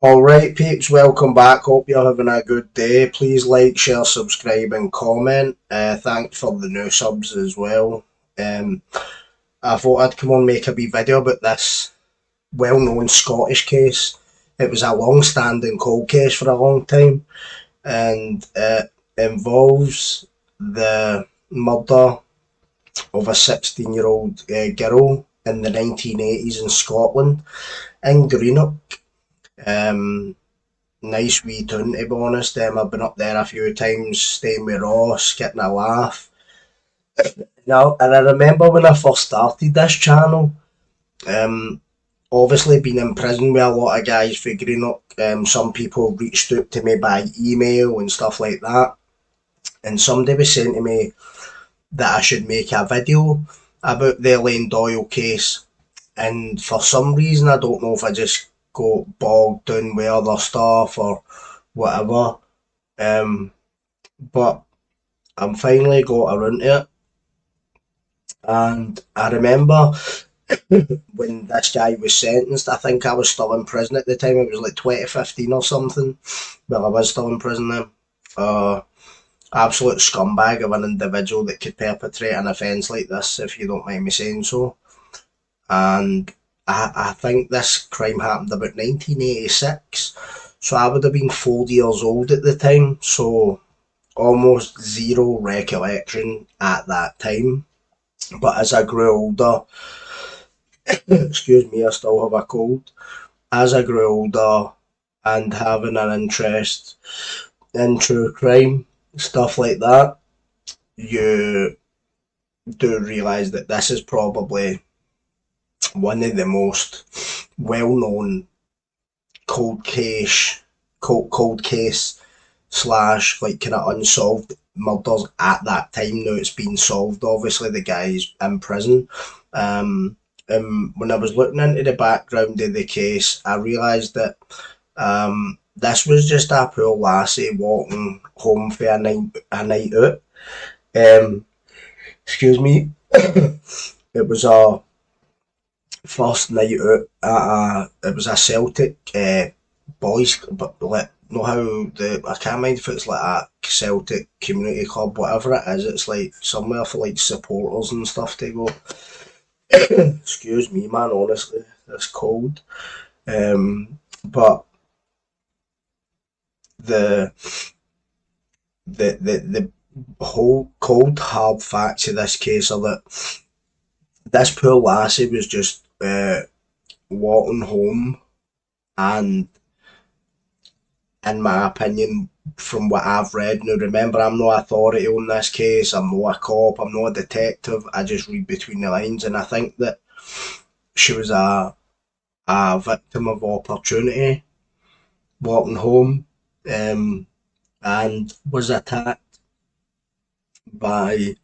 Alright peeps, welcome back. Hope you're having a good day. Please like, share, subscribe and comment. Thanks for the new subs as well. Um, I thought I'd come on and make a wee video about this well-known Scottish case. It was a long-standing cold case for a long time, and it involves the murder of a 16-year-old girl in the 1980s in Scotland, in Greenock. Um, Nice wee town, to be honest. I've been up there a few times, staying with Ross, getting a laugh. Now, and I remember when I first started this channel, um, obviously being in prison with a lot of guys figuring up, some people reached out to me by email and stuff like that. And somebody was saying to me that I should make a video about the Elaine Doyle case. And for some reason, I don't know if I just got bogged down with other stuff or whatever. But I'm finally got around to it. And I remember when this guy was sentenced, I think I was still in prison at the time. It was like 2015 or something. Well, I was still in prison then. Uh, Absolute scumbag of an individual that could perpetrate an offence like this, if you don't mind me saying so. And I think this crime happened about 1986. So I would have been 4 years old at the time. So almost zero recollection at that time. But as I grew older, excuse me, I still have a cold. As I grew older and having an interest in true crime, stuff like that, you do realise that this is probably one of the most well known cold case cold case slash like kind of unsolved murders at that time. Now it's been solved, obviously the guy's in prison. When I was looking into the background of the case, I realised that this was just a poor lassie walking home for a night out. Um, Excuse me. It was a first night out it was a Celtic boys, but like know how the I can't mind if it's like a Celtic community club, whatever it is. It's like somewhere for like supporters and stuff to go. Excuse me, man. Honestly, it's cold. But the the whole cold hard facts of this case are that this poor lassie was just walking home, and in my opinion, from what I've read, now remember I'm no authority on this case, I'm not a cop, I'm not a detective, I just read between the lines, and I think that she was a victim of opportunity walking home, um, and was attacked by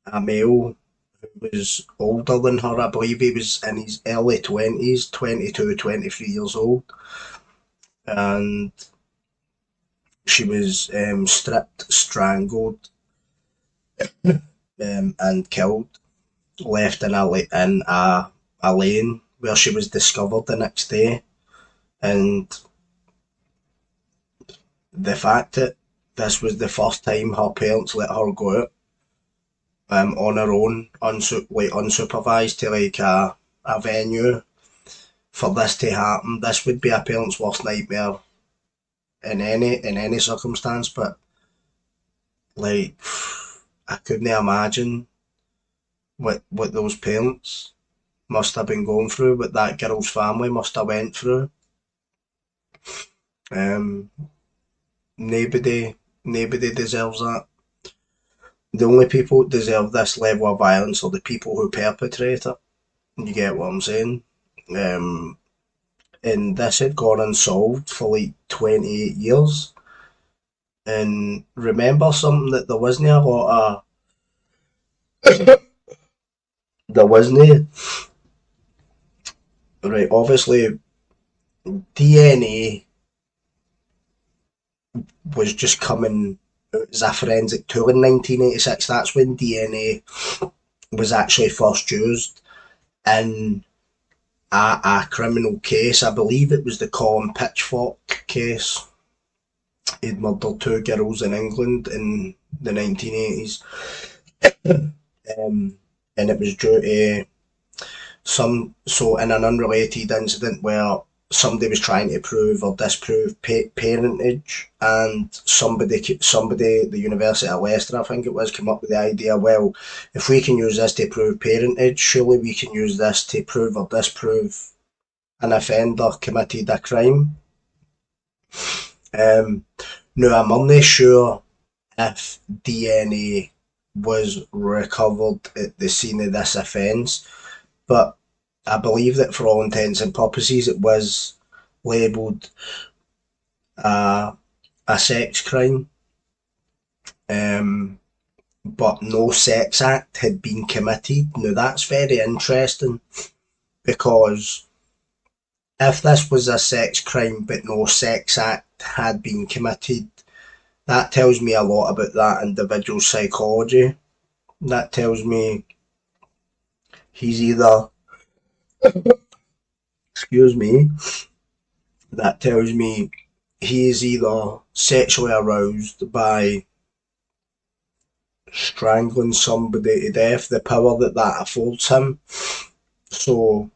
a male who was older than her. I believe he was in his early 20s, 22, 23 years old, and she was stripped, strangled, and killed, left in a lane where she was discovered the next day. And the fact that this was the first time her parents let her go out on her own, unsupervised to like a venue, for this to happen, this would be a parent's worst nightmare in any circumstance. But like, I couldn't imagine what those parents must have been going through, what that girl's family must have went through. Um, nobody deserves that. The only people that deserve this level of violence are the people who perpetrate it. You get what I'm saying? Um, and this had gone unsolved for like 28 years. And remember something, that there wasn't a lot of, there wasn't, right, obviously DNA was just coming as a forensic tool in 1986. That's when DNA was actually first used in a criminal case. I believe it was the Colin Pitchfork case. He'd murdered two girls in England in the 1980s. And it was due to in an unrelated incident where somebody was trying to prove or disprove parentage, and somebody, the University of Leicester, I think it was, came up with the idea, well, if we can use this to prove parentage, surely we can use this to prove or disprove an offender committed a crime. Now, I'm not sure if DNA was recovered at the scene of this offence, but I believe that for all intents and purposes it was labelled a sex crime, but no sex act had been committed. Now that's very interesting, because if this was a sex crime but no sex act had been committed, that tells me a lot about that individual's psychology. That tells me he's either, excuse me, that tells me he is either sexually aroused by strangling somebody to death, the power that affords him. So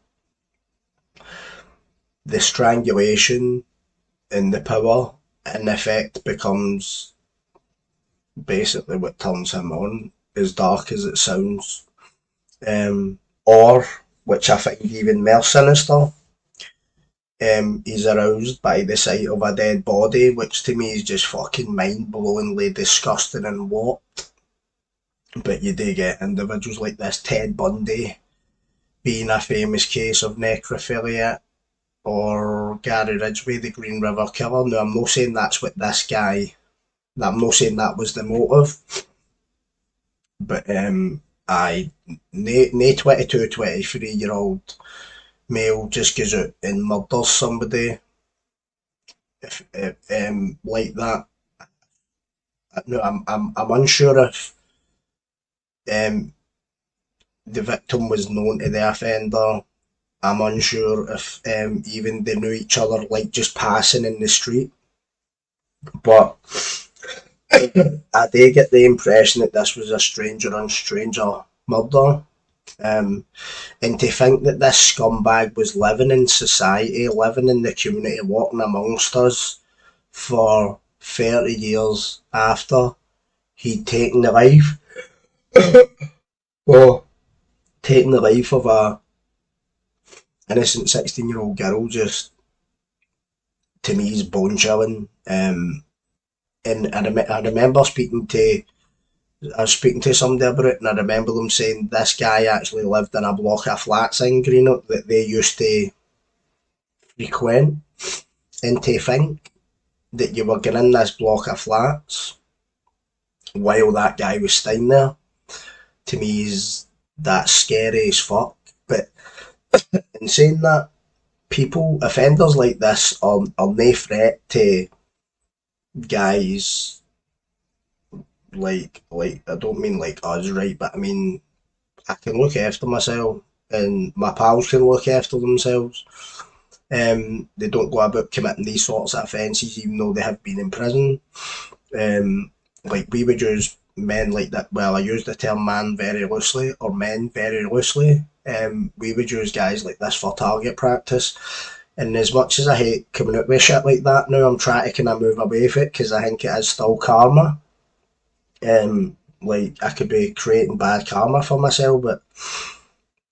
the strangulation and the power in effect becomes basically what turns him on, as dark as it sounds. Or, which I think even more sinister, he's aroused by the sight of a dead body, which to me is just fucking mind-blowingly disgusting and warped. But you do get individuals like this Ted Bundy being a famous case of necrophilia, or Gary Ridgway, the Green River Killer. Now, I'm not saying that's what this guy, I'm not saying that was the motive, but nae 22, 23-year-old male just goes out and murders somebody like that. No, I'm unsure if the victim was known to the offender. I'm unsure if even they knew each other, like just passing in the street. But I do get the impression that this was a stranger on stranger murder. And to think that this scumbag was living in society, living in the community, walking amongst us for 30 years after he'd taken the life, or taken the life of a innocent 16-year-old girl, just to me is bone chilling. And I remember I was speaking to somebody about it, and I remember them saying this guy actually lived in a block of flats in Greenock that they used to frequent. And to think that you were getting in this block of flats while that guy was staying there, to me is that scary as fuck. But in saying that, offenders like this are no threat to guys like I don't mean like us, right? But I mean, I can look after myself, and my pals can look after themselves. They don't go about committing these sorts of offences even though they have been in prison. Like we would use men like that. Well, I use the term man very loosely, or men very loosely. We would use guys like this for target practice. And as much as I hate coming out with shit like that now, I'm trying to kind of move away from it, because I think it is still karma. Like I could be creating bad karma for myself, but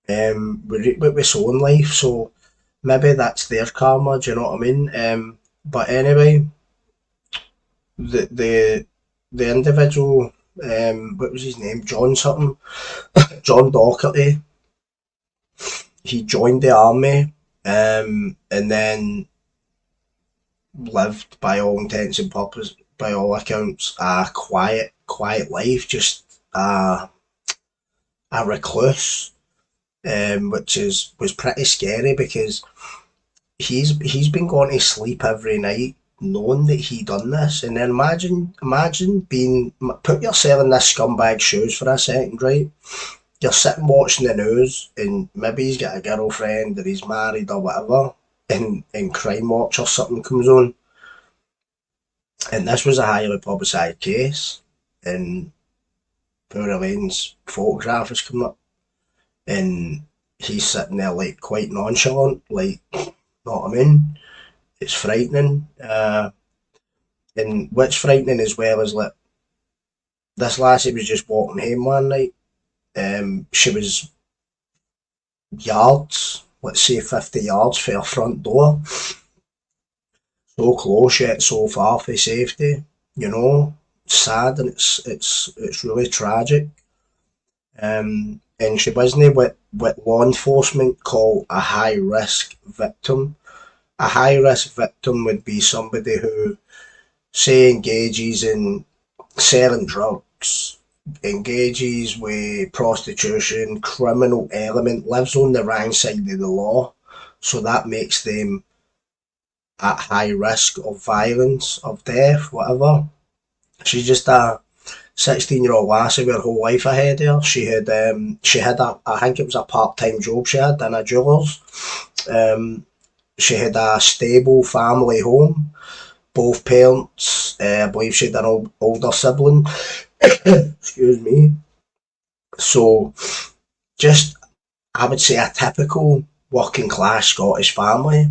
we reap what we sow in life, so maybe that's their karma. Do you know what I mean? But anyway, the the the individual, what was his name? John something, John Doherty. He joined the army, and then lived, by all intents and purposes, by all accounts, a quiet life, just a recluse, which was pretty scary, because he's been going to sleep every night knowing that he done this. And then imagine being, put yourself in this scumbag's shoes for a second, right? you're sitting watching the news and maybe he's got a girlfriend or he's married or whatever, and Crime Watch or something comes on, and this was a highly publicised case, and poor Elaine's photograph is coming up, and he's sitting there like quite nonchalant, like, know what I mean? It's frightening. And what's frightening as well is like this lassie was just walking home one night. She was yards, let's say 50 yards from her front door. So close yet so far for safety, you know. It's sad and it's really tragic. And she wasn't what law enforcement call a high risk victim. A high risk victim would be somebody who, say, engages in selling drugs, engages with prostitution, criminal element, lives on the wrong side of the law. So that makes them at high risk of violence, of death, whatever. She's just a 16-year-old lassie with her whole life ahead of her. She had a, I think it was a part-time job she had in a jeweller's. She had a stable family home. Both parents, I believe she had an older sibling. Excuse me. So, just, I would say, a typical working class Scottish family.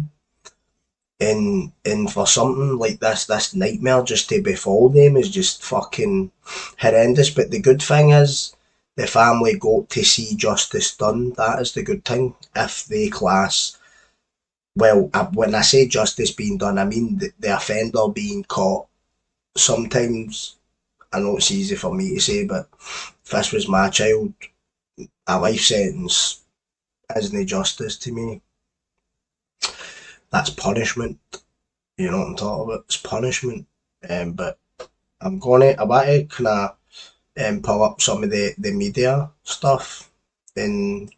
And for something like this nightmare just to befall them is just fucking horrendous. But the good thing is, the family got to see justice done. That is the good thing. If they class, well, when I say justice being done, I mean the offender being caught. Sometimes, I know it's easy for me to say, but if this was my child, a life sentence isn't justice to me. That's punishment. You know what I'm talking about? It's punishment. But I want to kind of pull up some of the media stuff and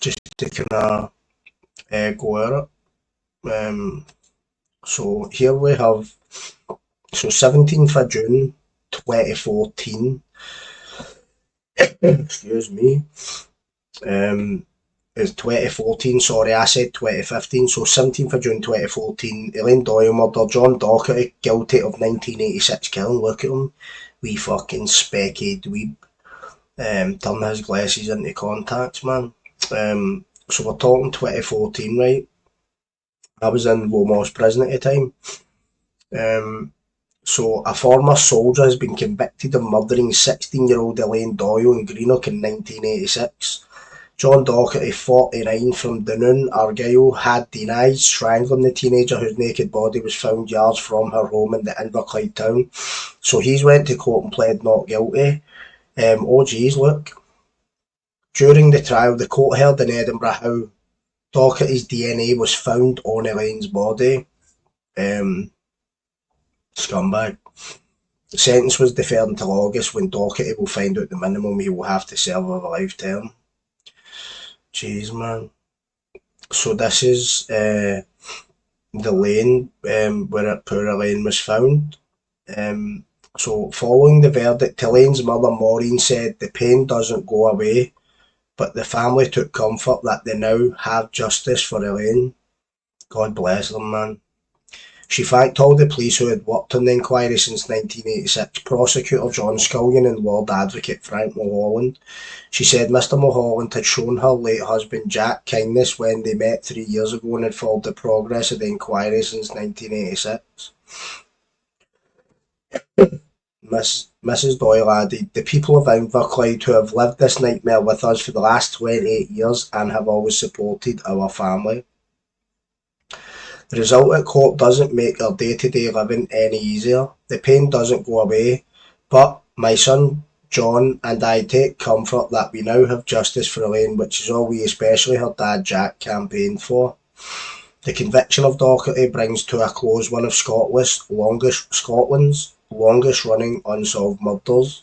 just to kind of go over it. So here we have, so 17th of June 2014, excuse me, it's 2014, sorry, I said 2015, so 17th of June 2014, Elaine Doyle murder, John Docherty, guilty of 1986 killing. Look at him, wee fucking specky dweeb, turn his glasses into contacts, man. So we're talking 2014, right? I was in Lomoss prison at the time. So a former soldier has been convicted of murdering 16-year-old Elaine Doyle in Greenock in 1986. John Docherty, 49, from Dunoon, Argyll, had denied strangling the teenager whose naked body was found yards from her home in the Inverclyde town. So he's went to court and pled not guilty. Oh geez, look. During the trial, the court heard in Edinburgh how Docherty's DNA was found on Elaine's body. Scumbag. The sentence was deferred until August, when Docherty will find out the minimum he will have to serve of a life term. Jeez, man. So this is the lane where poor Elaine was found. So following the verdict, Elaine's mother Maureen said the pain doesn't go away, but the family took comfort that they now have justice for Elaine. God bless them, man. She thanked all the police who had worked on the inquiry since 1986, Prosecutor John Scullion and Lord Advocate Frank Mulholland. She said Mr Mulholland had shown her late husband Jack kindness when they met 3 years ago and had followed the progress of the inquiry since 1986. Mrs Doyle added, the people of Inverclyde who have lived this nightmare with us for the last 28 years and have always supported our family. The result at court doesn't make our day-to-day living any easier. The pain doesn't go away, but my son John and I take comfort that we now have justice for Elaine, which is all we, especially her dad Jack, campaigned for. The conviction of Docherty brings to a close one of Scotland's longest running unsolved murders.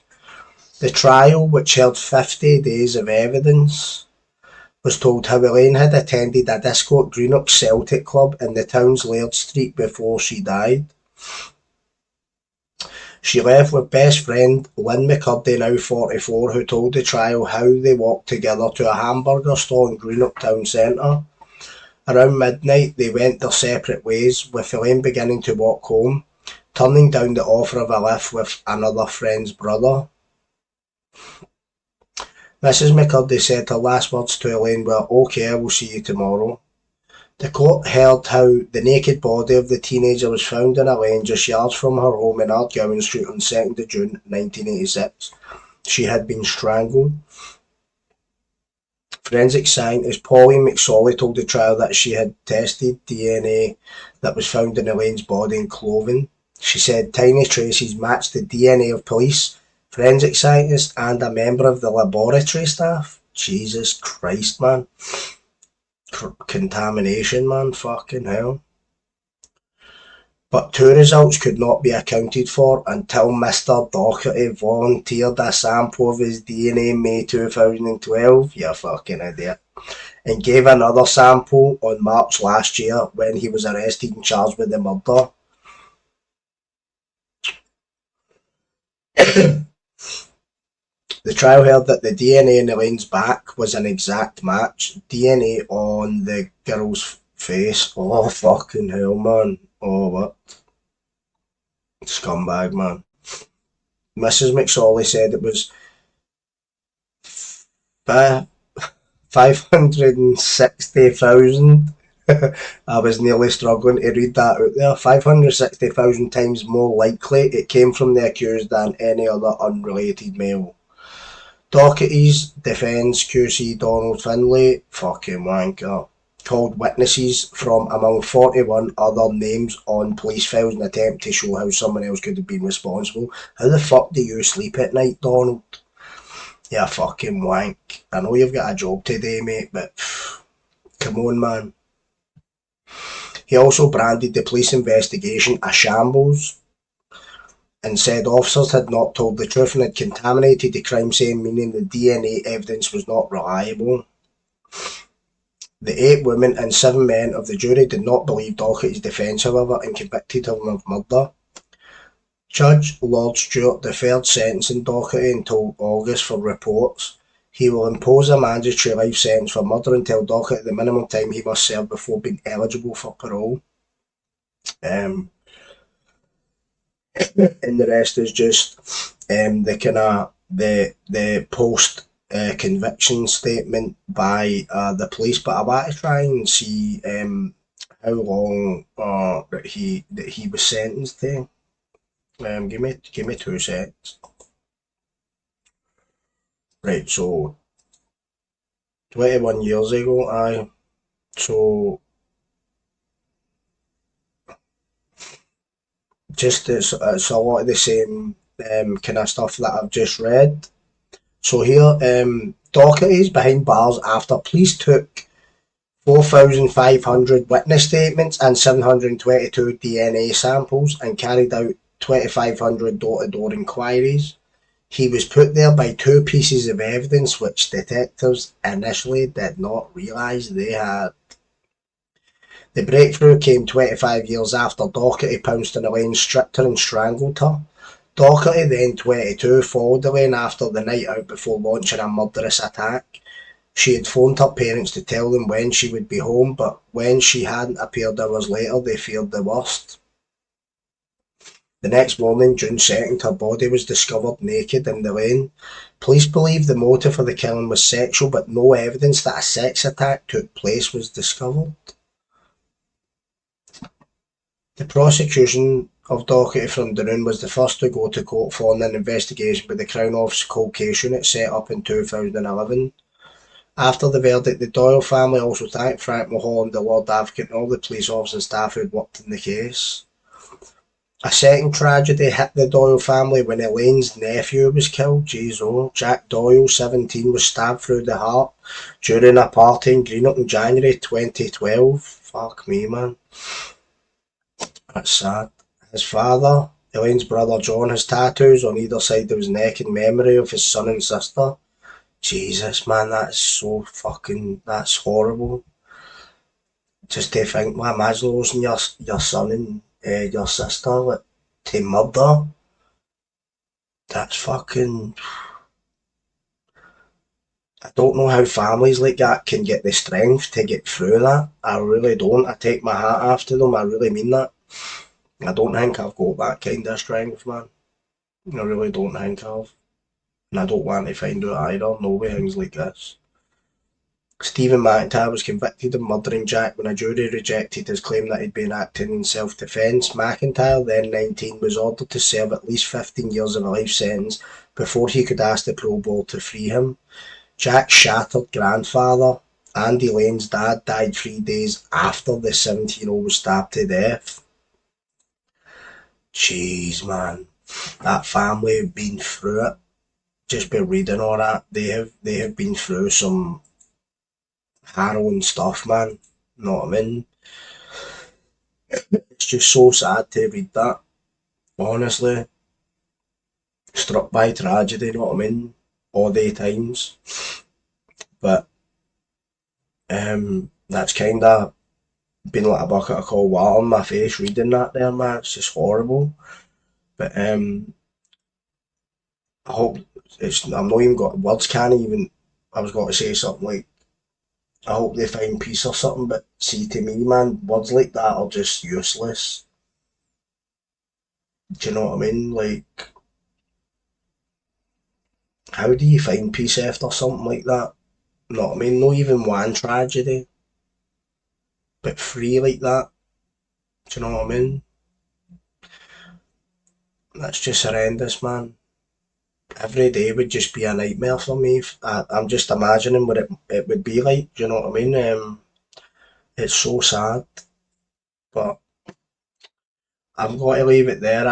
The trial, which held 50 days of evidence, was told how Elaine had attended a disco at Greenock Celtic Club in the town's Laird Street before she died. She left with best friend Lynn McCurdy, now 44, who told the trial how they walked together to a hamburger stall in Greenock Town Centre. Around midnight, they went their separate ways, with Elaine beginning to walk home, turning down the offer of a lift with another friend's brother. Mrs. McCurdy said her last words to Elaine were, "Okay, I will see you tomorrow." The court heard how the naked body of the teenager was found in a lane just yards from her home in Ardgowan Street on 2nd of June 1986. She had been strangled. Forensic scientist Pauline McSorley told the trial that she had tested DNA that was found in Elaine's body and clothing. She said tiny traces matched the DNA of police, forensic scientists, and a member of the laboratory staff. Jesus Christ, man. Contamination, man. Fucking hell. But two results could not be accounted for until Mr. Doherty volunteered a sample of his DNA in May 2012, you fucking idiot, and gave another sample on March last year when he was arrested and charged with the murder. The trial held that the DNA in Elaine's back was an exact match. DNA on the girl's face. Oh, fucking hell, man. Oh, what? Scumbag, man. Mrs. McSorley said it was 560,000. I was nearly struggling to read that out there. 560,000 times more likely it came from the accused than any other unrelated male. Doherty's defence QC Donald Finlay, fucking wanker, called witnesses from among 41 other names on police files in an attempt to show how someone else could have been responsible. How the fuck do you sleep at night, Donald? You fucking wank. I know you've got a job today, mate, but come on, man. He also branded the police investigation a shambles and said officers had not told the truth and had contaminated the crime scene, meaning the DNA evidence was not reliable. The 8 women and 7 men of the jury did not believe Doherty's defence, however, and convicted him of murder. Judge Lord Stewart deferred sentencing Doherty until August for reports. He will impose a mandatory life sentence for murder and tell Doherty the minimum time he must serve before being eligible for parole. And the rest is just the kind of the post conviction statement by the police. But I want to try and see how long that he was sentenced to. Give me 2 seconds. Right, so 21 years ago, so just it's a lot of the same kind of stuff that I've just read. So here, Doherty's behind bars after police took 4,500 witness statements and 722 DNA samples and carried out 2,500 door-to-door inquiries. He was put there by 2 pieces of evidence which detectives initially did not realise they had. The breakthrough came 25 years after Doherty pounced on Elaine, stripped her and strangled her. Doherty, then 22, followed Elaine after the night out before launching a murderous attack. She had phoned her parents to tell them when she would be home, but when she hadn't appeared hours later, they feared the worst. The next morning, June 2nd, her body was discovered naked in the lane. Police believe the motive for the killing was sexual, but no evidence that a sex attack took place was discovered. The prosecution of Doherty from Dunoon was the first to go to court following an investigation by the Crown Office Cold Case Unit set up in 2011. After the verdict, the Doyle family also thanked Frank Mulholland, the Lord Advocate, and all the police officers and staff who had worked in the case. A second tragedy hit the Doyle family when Elaine's nephew was killed. Jeez, oh. Jack Doyle, 17, was stabbed through the heart during a party in Greenock in January 2012. Fuck me, man. That's sad. His father, Elaine's brother John, has tattoos on either side of his neck in memory of his son and sister. Jesus, man, that's so fucking, that's horrible. Just to think, man, imagine losing your son and your sister, like, to murder. That's fucking. I don't know how families like that can get the strength to get through that. I really don't. I take my hat off to them. I really mean that. I don't think I've got that kind of strength, man. I really don't think I've. And I don't want to find out either. No way things like this. Stephen McIntyre was convicted of murdering Jack when a jury rejected his claim that he'd been acting in self-defence. McIntyre, then 19, was ordered to serve at least 15 years of a life sentence before he could ask the Pro Bowl to free him. Jack's shattered grandfather and Elaine's dad died 3 days after the 17-year-old was stabbed to death. Jeez, man. That family have been through it. Just by reading all that, they have been through some harrowing stuff, man. You know what I mean? It's just so sad to read that. Honestly, struck by tragedy. You know what I mean? All the times, but that's kind of been like a bucket of cold water on my face reading that there, man. It's just horrible. But I hope it's. I'm not even got words. Can't even. I was going to say something like, I hope they find peace or something. But see, to me, man, words like that are just useless. Do you know what I mean? Like, how do you find peace after something like that? You know what I mean? Not even one tragedy, but three like that. Do you know what I mean? That's just horrendous, man. Every day would just be a nightmare for me. I'm just imagining what it would be like. Do you know what I mean? It's so sad, but I'm going to leave it there.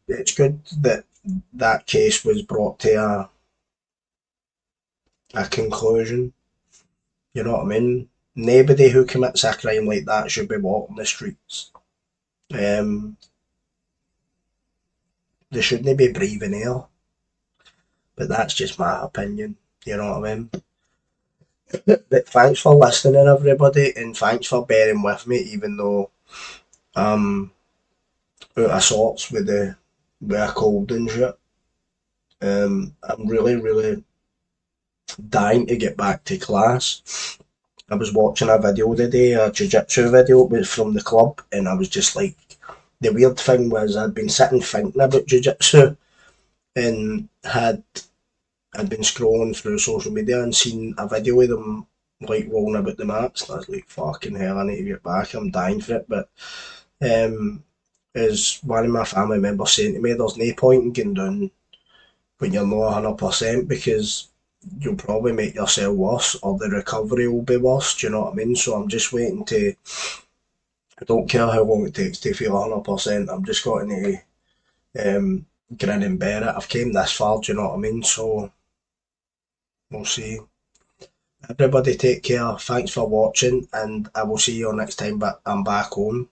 It's good that that case was brought to a conclusion. You know what I mean? Nobody who commits a crime like that should be walking the streets. Um, they shouldn't be breathing air, but that's just my opinion. You know what I mean? But thanks for listening, everybody, and thanks for bearing with me, even though I'm out of sorts with a cold and shit. I'm really, really dying to get back to class. I was watching a video today, a jiu-jitsu video. It was from the club, and I was just like, the weird thing was I'd been sitting thinking about jiu-jitsu, and I'd been scrolling through social media and seen a video of them like rolling about the mats. And I was like, fucking hell, I need to get back. I'm dying for it. But as one of my family members saying to me, there's no point in going down when you're not 100% because you'll probably make yourself worse or the recovery will be worse. Do you know what I mean? So I'm just waiting to. I don't care how long it takes to feel 100%. I'm just going to grin and bear it. I've came this far. Do you know what I mean? So we'll see. Everybody take care. Thanks for watching, and I will see you all next time. But I'm back home.